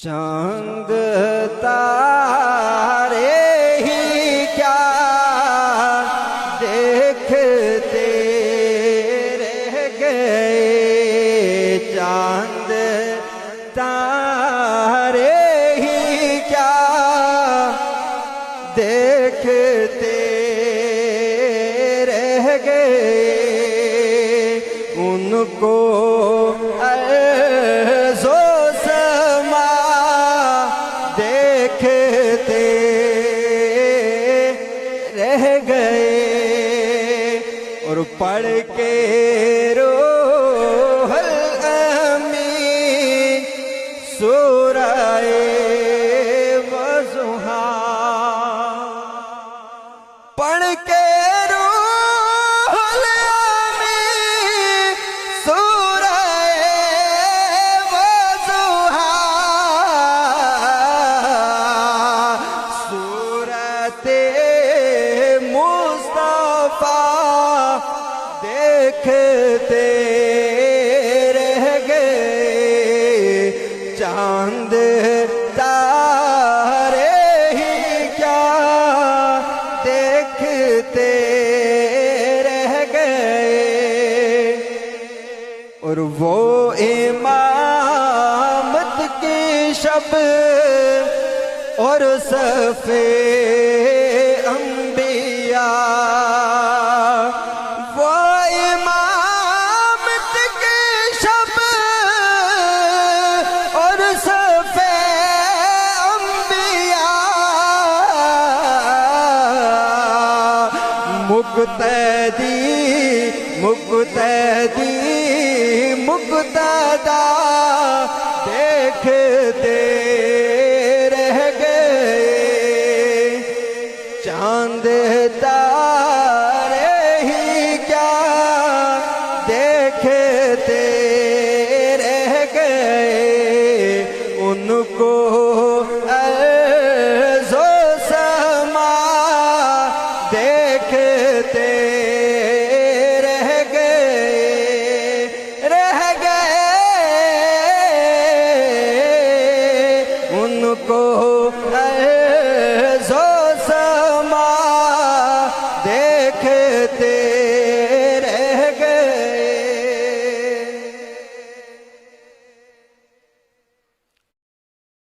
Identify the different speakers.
Speaker 1: चांद तारे ही क्या देखते रह गए। चांद तारे ही क्या देखते रह गए। उनको देखते रह गए। और पढ़ के रूहुल अमीन सूराए वज़ुहा, पढ़ के रूहुल अमीन सूराए वज़ुहा, मुस्तफा देखते रह गए। चांद तारे ही क्या देखते रह गए। और वो इमामत की शब और सफ़े अंबिया, वो इमामत की शब और सफ़े अंबिया, मुक़्तदी मुक़्तदी मुक़्तदा देखते रह गए। चांद तारे ही क्या देखते रह गए। उनको